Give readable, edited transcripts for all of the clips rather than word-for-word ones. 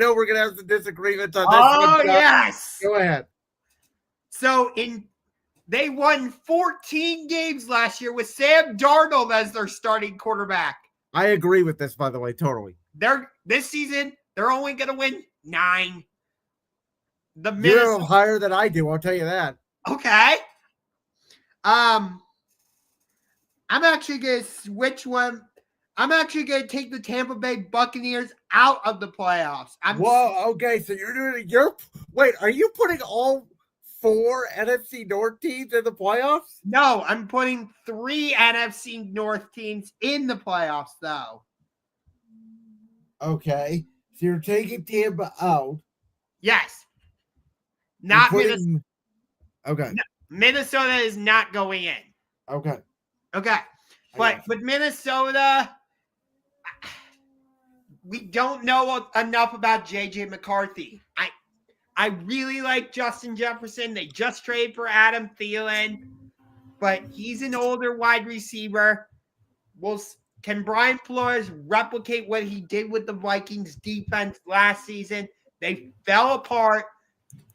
know we're gonna have some disagreements on this. Oh, yes. Go ahead. So they won 14 games last year with Sam Darnold as their starting quarterback. I agree with this, by the way, totally. This season, they're only going to win 9. You're higher than I do, I'll tell you that. Okay. I'm actually going to switch one. I'm actually going to take the Tampa Bay Buccaneers out of the playoffs. Whoa, okay, so wait, are you putting all 4 NFC North teams in the playoffs? No, I'm putting 3 NFC North teams in the playoffs, though. Okay, so you're taking Tampa out. Yes. Not Minnesota. Okay. No, Minnesota is not going in. Okay. But with Minnesota, we don't know enough about J.J. McCarthy. I really like Justin Jefferson. They just traded for Adam Thielen, but he's an older wide receiver. Can Brian Flores replicate what he did with the Vikings defense last season? They fell apart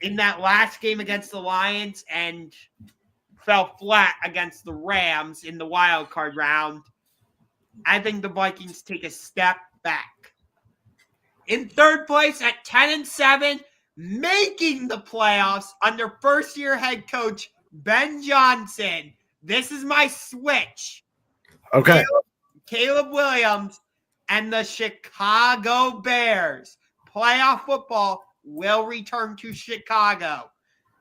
in that last game against the Lions and fell flat against the Rams in the wild card round. I think the Vikings take a step back. In third place at 10-7, making the playoffs under first-year head coach Ben Johnson. This is my switch. Okay. Caleb Williams and the Chicago Bears. Playoff football will return to Chicago.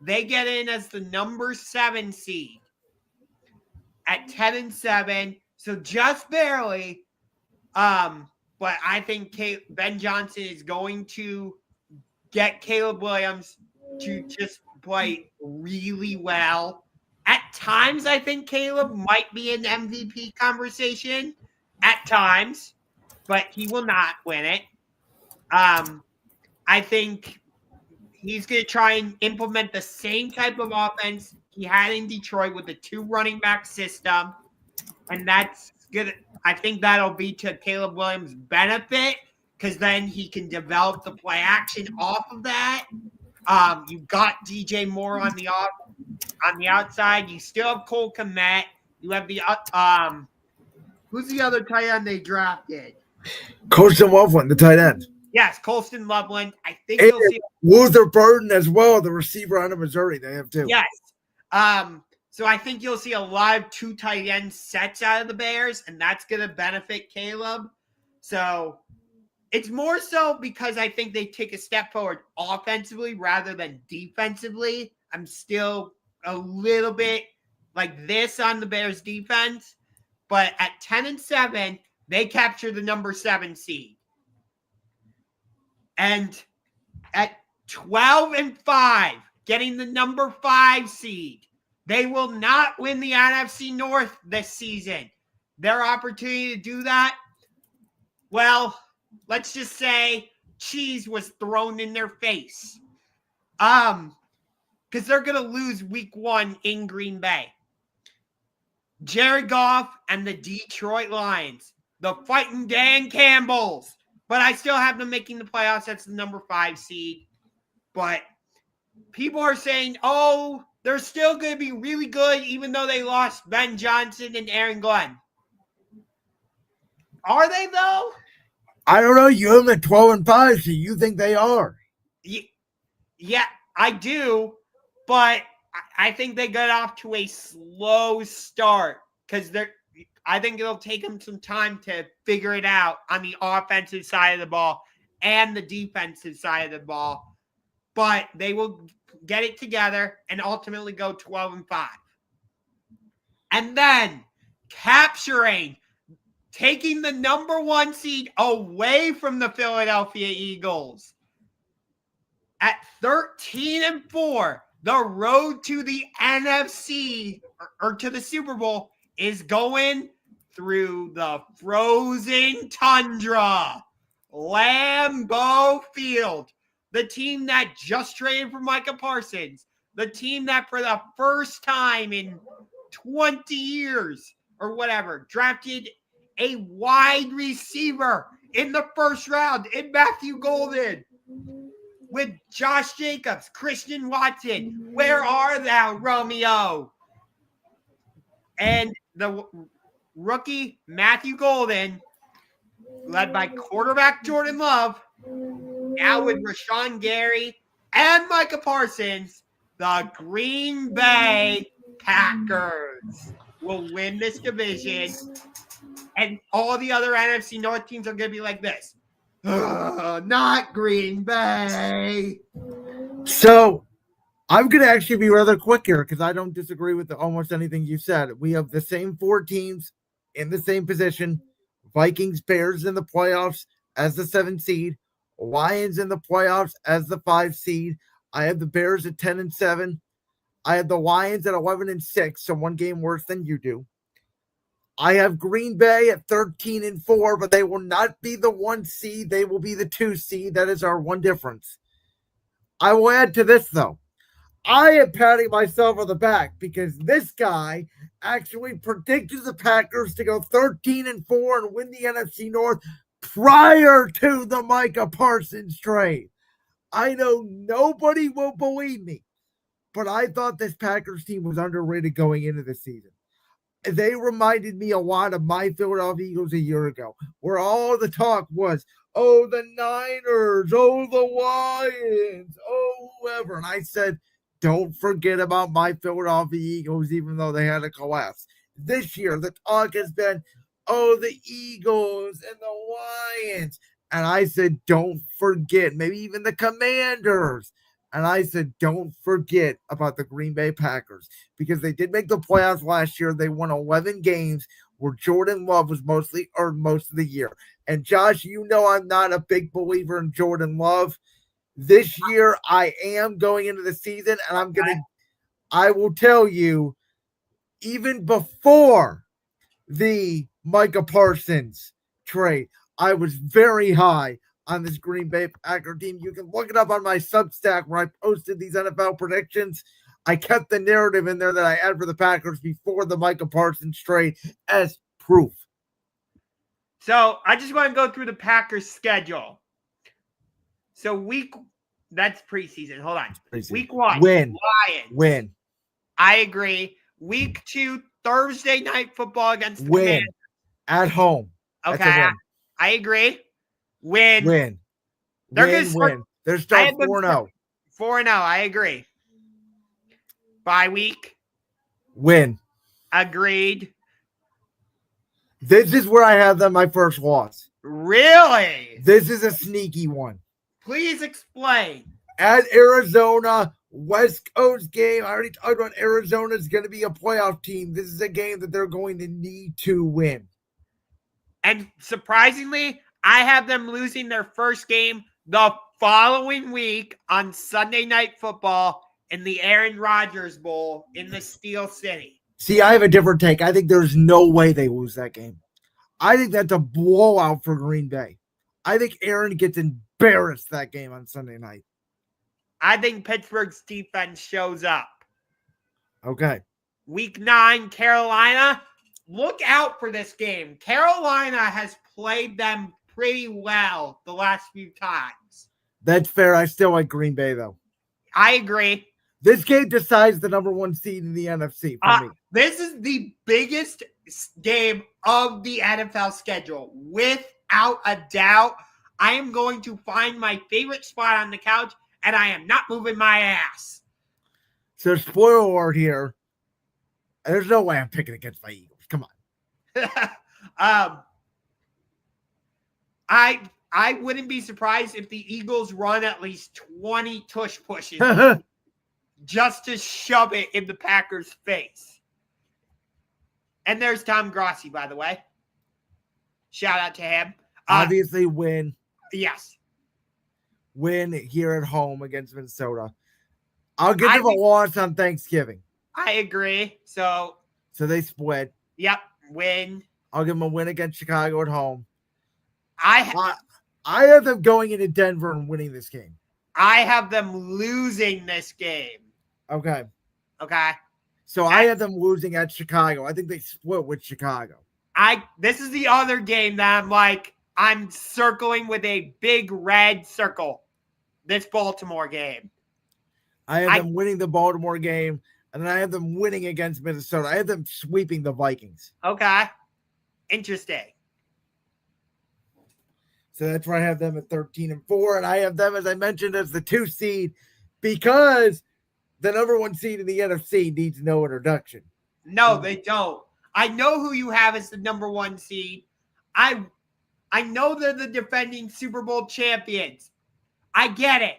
They get in as the number 7 seed at 10-7, so just barely. But I think Ben Johnson is going to get Caleb Williams to just play really well. At times, I think Caleb might be in MVP conversation. At times, but he will not win it. I think he's going to try and implement the same type of offense he had in Detroit with the 2 running back system. And that's good. I think that'll be to Caleb Williams' benefit because then he can develop the play action off of that. You've got DJ Moore on the outside. You still have Cole Kmet. You have the who's the other tight end they drafted? Colston Loveland, the tight end. Yes, Colston Loveland. I think you'll see Luther Burden as well, the receiver out of Missouri. They have too. Yes. So I think you'll see a lot of 2 tight end sets out of the Bears, and that's going to benefit Caleb. So it's more so because I think they take a step forward offensively rather than defensively. I'm still a little bit like this on the Bears defense, but at 10-7, they capture the number 7 seed. And at 12-5, getting the number 5 seed, they will not win the NFC North this season. Their opportunity to do that, well, let's just say cheese was thrown in their face. Because they're going to lose week 1 in Green Bay. Jared Goff and the Detroit Lions, the fighting Dan Campbells. But I still have them making the playoffs. That's the number 5 seed. But people are saying, oh, they're still going to be really good even though they lost Ben Johnson and Aaron Glenn. Are they, though? I don't know. You have them at 12-5, so you think they are. Yeah, I do. But I think they got off to a slow start because I think it'll take them some time to figure it out on the offensive side of the ball and the defensive side of the ball. But they will get it together and ultimately go 12-5. And then taking the number 1 seed away from the Philadelphia Eagles. At 13-4, the road to the NFC or to the Super Bowl is going through the frozen tundra. Lambeau Field. The team that just traded for Micah Parsons. The team that for the first time in 20 years or whatever drafted a wide receiver in the first round in Matthew Golden. with Josh Jacobs, Christian Watson. Where are thou, Romeo? And the rookie Matthew Golden, led by quarterback Jordan Love, now with Rashawn Gary and Micah Parsons, the Green Bay Packers will win this division. And all the other NFC North teams are going to be like this. Not Green Bay. So I'm going to actually be rather quick here because I don't disagree with almost anything you said. We have the same 4 teams in the same position. Vikings, Bears in the playoffs as the 7th seed. Lions in the playoffs as the 5 seed. I have the Bears at 10-7. I have the Lions at 11-6, so 1 game worse than you do. I have Green Bay at 13-4, but they will not be the 1 seed. They will be the 2 seed. That is our one difference. I will add to this, though. I am patting myself on the back because this guy actually predicted the Packers to go 13-4 and win the NFC North prior to the Micah Parsons trade. I know nobody will believe me, but I thought this Packers team was underrated going into the season. They reminded me a lot of my Philadelphia Eagles a year ago, where all the talk was, oh, the Niners, oh, the Lions, oh, whoever. And I said, don't forget about my Philadelphia Eagles, even though they had a collapse. This year, the talk has been, oh, the Eagles and the Lions. And I said, don't forget, maybe even the Commanders. And I said, don't forget about the Green Bay Packers because they did make the playoffs last year. They won 11 games where Jordan Love was most of the year. And Josh, you know I'm not a big believer in Jordan Love. This year, I am going into the season, and I will tell you, even before the Micah Parsons trade, I was very high on this Green Bay Packer team. You can look it up on my Substack where I posted these NFL predictions. I kept the narrative in there that I had for the Packers before the Micah Parsons trade as proof. So I just want to go through the Packers schedule. So that's preseason. Hold on. Preseason. Week 1, Win. Lions. Win. I agree. Week 2, Thursday night football against the Win. Commanders. At home. Okay. I agree. Win. Win. Win. They're still 4-0. 4-0. I agree. Bye week. Win. Agreed. This is where I have them my first loss. Really? This is a sneaky one. Please explain. At Arizona, West Coast game. I already talked about Arizona is going to be a playoff team. This is a game that they're going to need to win. And surprisingly, I have them losing their first game the following week on Sunday Night Football in the Aaron Rodgers Bowl in the Steel City. See, I have a different take. I think there's no way they lose that game. I think that's a blowout for Green Bay. I think Aaron gets embarrassed that game on Sunday night. I think Pittsburgh's defense shows up. Okay. Week 9, Carolina. Look out for this game. Carolina has played them pretty well the last few times. That's fair. I still like Green Bay, though. I agree. This game decides the number 1 seed in the NFC for me. This is the biggest game of the NFL schedule. Without a doubt, I am going to find my favorite spot on the couch, and I am not moving my ass. So, spoiler alert here. There's no way I'm picking against my Eagles. Come on. I wouldn't be surprised if the Eagles run at least 20 tush pushes just to shove it in the Packers' face. And there's Tom Grossi, by the way. Shout out to him. Obviously, win. Yes. Win here at home against Minnesota. I'll give them a loss on Thanksgiving. I agree. So they split. Yep. Win. I'll give them a win against Chicago at home. I have them going into Denver and winning this game. I have them losing this game. Okay. So I have them losing at Chicago. I think they split with Chicago. This is the other game that I'm circling with a big red circle. this Baltimore game. I have them winning the Baltimore game, and then I have them winning against Minnesota. I have them sweeping the Vikings. Okay. Interesting. So that's where I have them at 13-4, and I have them, as I mentioned, as the 2 seed because the number 1 seed in the NFC needs no introduction. No, they don't. I know who you have as the number 1 seed. I know they're the defending Super Bowl champions. I get it.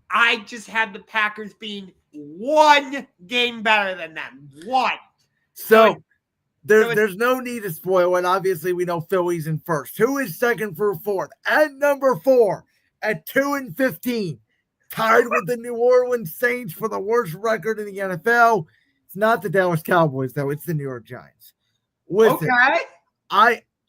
I just had the Packers being 1 game better than them. 1. So there's no need to spoil it. Obviously, we know Philly's in first. Who is second through fourth? At number 4, at 2-15, tied with the New Orleans Saints for the worst record in the NFL. It's not the Dallas Cowboys, though. It's the New York Giants. Listen,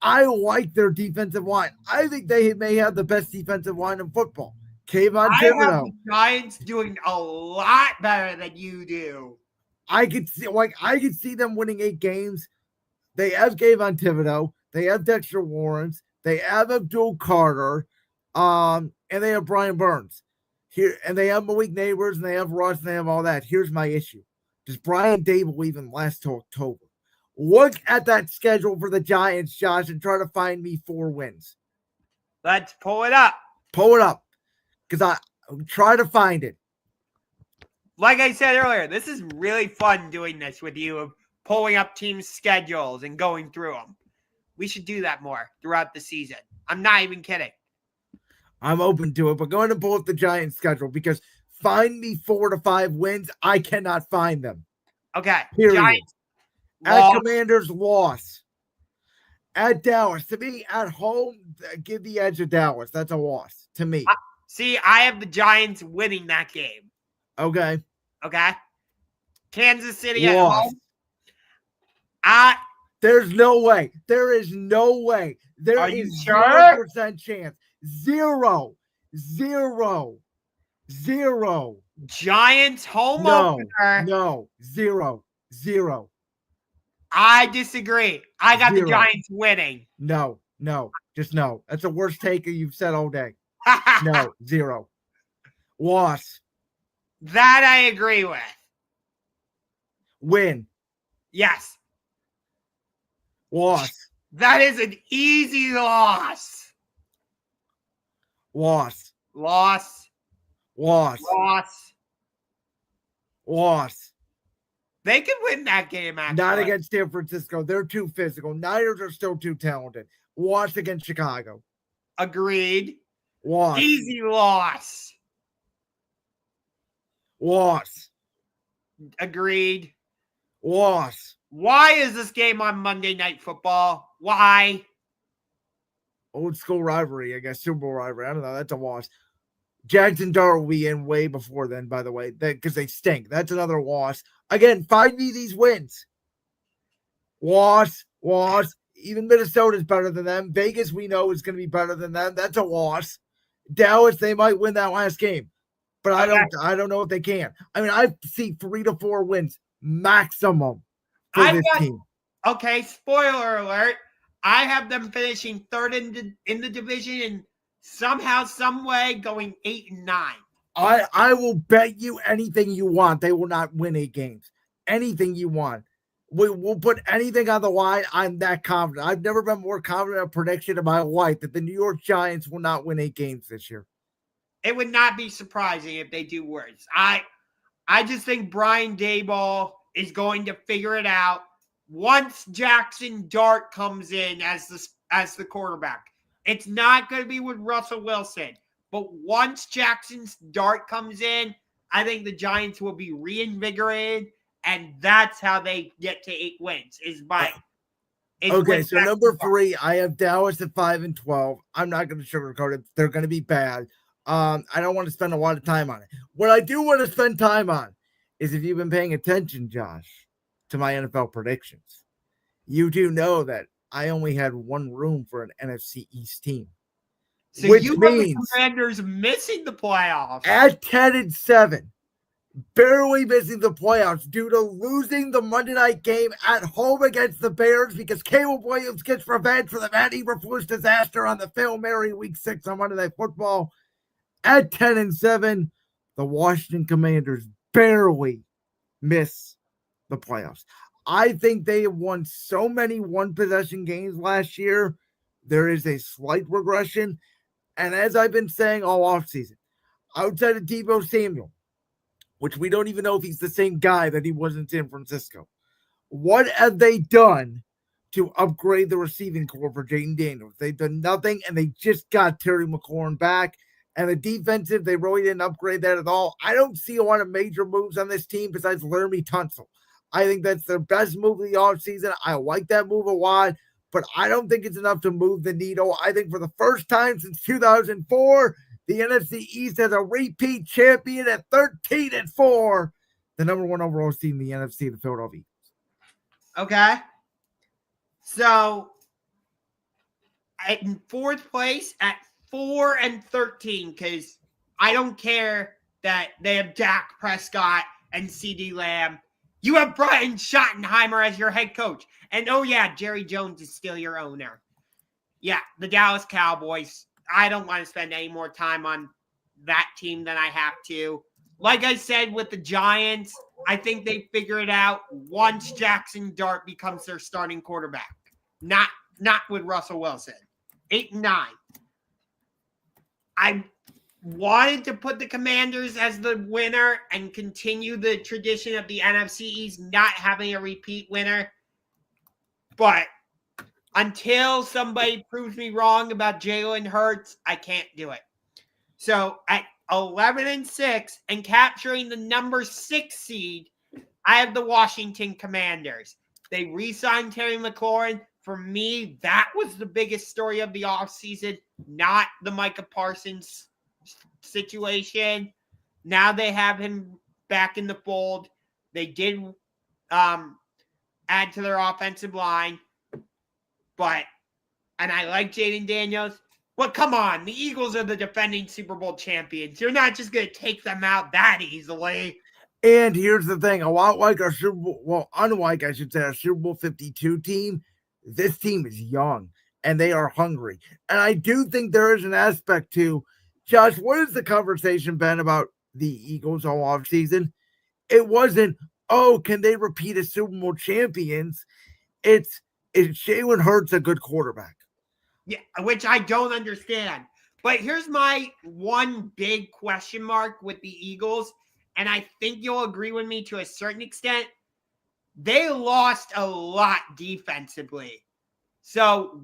I like their defensive line. I think they may have the best defensive line in football. Kayvon Thibodeau. I have the Giants doing a lot better than you do. I could see them winning 8 games. They have Kayvon Thibodeau. They have Dexter Lawrence. They have Abdul Carter. And they have Brian Burns. Here, and they have Malik Neighbors, and they have Russ, and they have all that. Here's my issue. Does Brian Dable even last till October? Look at that schedule for the Giants, Josh, and try to find me 4 wins. Let's pull it up. Pull it up. Because I try to find it. Like I said earlier, this is really fun doing this with you, of pulling up team schedules and going through them. We should do that more throughout the season. I'm not even kidding. I'm open to it, but go ahead and pull up the Giants schedule because find me 4 to 5 wins. I cannot find them. Okay. Period. Giants. At Commanders, loss. At Dallas, to me, at home, give the edge of Dallas. That's a loss to me. See, I have the Giants winning that game. Okay. Kansas City at home. There's no way. There is no way. There is 0% chance. 0. Giants home opener. No. 0. I disagree. I got the Giants winning. No. Just no. That's the worst take you've said all day. No. 0. Loss. That I agree with. Win. Yes. Loss. That is an easy loss. Loss. They could win that game, actually. Not against San Francisco. They're too physical. Niners are still too talented. Loss against Chicago. Agreed. Loss. Easy loss. Agreed. Loss. Why is this game on Monday Night Football? Why? Old school rivalry, I guess. Super Bowl rivalry. I don't know. That's a loss. Jags and Dar will be in way before then, by the way, because they stink. That's another loss. Again, find me these wins. Loss. Even Minnesota's better than them. Vegas, we know, is going to be better than them. That's a loss. Dallas, they might win that last game, but I don't know if they can. I mean, I see 3 to 4 wins maximum for this team. Okay, spoiler alert. I have them finishing third in the division and somehow, some way going 8-9. I will bet you anything you want. They will not win 8 games. Anything you want. We'll put anything on the line. I'm that confident. I've never been more confident in a prediction in my life that the New York Giants will not win 8 games this year. It would not be surprising if they do worse. I just think Brian Daboll is going to figure it out once Jackson Dart comes in as the quarterback. It's not going to be with Russell Wilson. But once Jackson Dart comes in, I think the Giants will be reinvigorated, and that's how they get to 8 wins. Okay, so number 3, I have Dallas at 5-12. I'm not going to sugarcoat it. They're going to be bad. I don't want to spend a lot of time on it. What I do want to spend time on is, if you've been paying attention, Josh, to my NFL predictions, you do know that I only had one room for an NFC East team. So which you means the Commanders missing the playoffs. At 10-7, barely missing the playoffs due to losing the Monday night game at home against the Bears because Caleb Williams gets revenge for the Matt Eberflus disaster on the Hail Mary Week 6 on Monday Night Football. At 10-7, the Washington Commanders barely miss the playoffs. I think they have won so many one-possession games last year. There is a slight regression. And as I've been saying all offseason, outside of Deebo Samuel, which we don't even know if he's the same guy that he was in San Francisco, what have they done to upgrade the receiving core for Jaden Daniels? They've done nothing, and they just got Terry McLaurin back. And the defensive, they really didn't upgrade that at all. I don't see a lot of major moves on this team besides Laramie Tunsil. I think that's their best move of the offseason. I like that move a lot, but I don't think it's enough to move the needle. I think for the first time since 2004, the NFC East has a repeat champion at 13-4, the number one overall team in the NFC, the Philadelphia Eagles. Okay. So, in fourth place at 4-13, because I don't care that they have Dak Prescott and CeeDee Lamb. You have Brian Schottenheimer as your head coach. And oh yeah, Jerry Jones is still your owner. Yeah, the Dallas Cowboys. I don't want to spend any more time on that team than I have to. Like I said with the Giants, I think they figure it out once Jackson Dart becomes their starting quarterback. Not with Russell Wilson. 8-9. I wanted to put the Commanders as the winner and continue the tradition of the NFC East not having a repeat winner. But until somebody proves me wrong about Jalen Hurts, I can't do it. So at 11-6 and capturing the number 6 seed, I have the Washington Commanders. They re-signed Terry McLaurin. For me, that was the biggest story of the offseason, not the Micah Parsons situation. Now they have him back in the fold. They did add to their offensive line. And I like Jaden Daniels. But come on, the Eagles are the defending Super Bowl champions. You're not just going to take them out that easily. And here's the thing, a lot like our Super Bowl, well, unlike, I should say, our Super Bowl 52 team, this team is young and they are hungry. And I do think there is an aspect to, Josh, what has the conversation been about the Eagles all offseason? It wasn't, oh, can they repeat as Super Bowl champions? Is Jalen Hurts a good quarterback? Yeah, which I don't understand. But here's my one big question mark with the Eagles, and I think you'll agree with me to a certain extent. They lost a lot defensively. So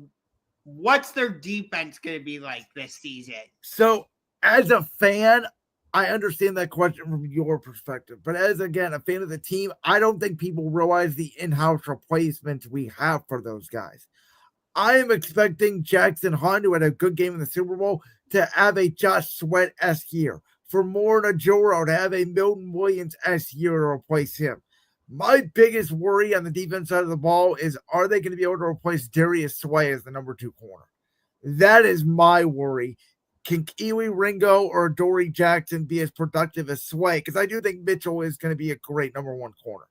what's their defense going to be like this season? So as a fan, I understand that question from your perspective. But as, again, a fan of the team, I don't think people realize the in-house replacements we have for those guys. I am expecting Jackson Hunt, who had a good game in the Super Bowl, to have a Josh Sweat-esque year. For Morton Ajoro to have a Milton Williams-esque year to replace him. My biggest worry on the defense side of the ball is, are they going to be able to replace Darius Sway as the number 2 corner? That is my worry. Can Kiwi Ringo or Dory Jackson be as productive as Sway? Because I do think Mitchell is going to be a great number 1 corner.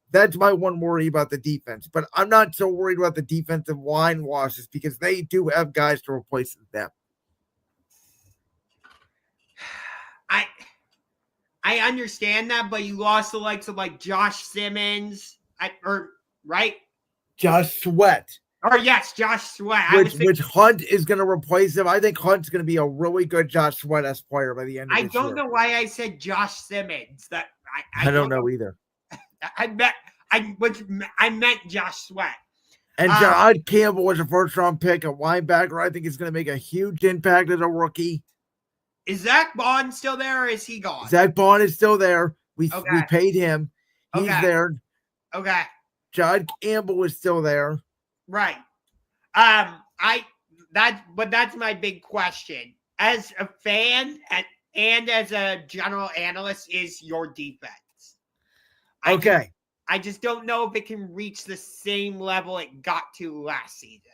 That's my one worry about the defense. But I'm not so worried about the defensive line losses because they do have guys to replace them. I understand that, but you lost the likes of like Josh Simmons, right? Josh Sweat. Or yes, Josh Sweat. Which Hunt is going to replace him. I think Hunt's going to be a really good Josh Sweat-esque player by the end of this year. I don't know why I said Josh Simmons. I don't know either. I meant Josh Sweat. And John Campbell was a first-round pick, a linebacker. I think he's going to make a huge impact as a rookie. Is Zach Bond still there or is he gone? Zach Bond is still there. We paid him. He's there. Okay. John Campbell is still there. Right. But that's my big question. As a fan and as a general analyst, is your defense. I just don't know if it can reach the same level it got to last season.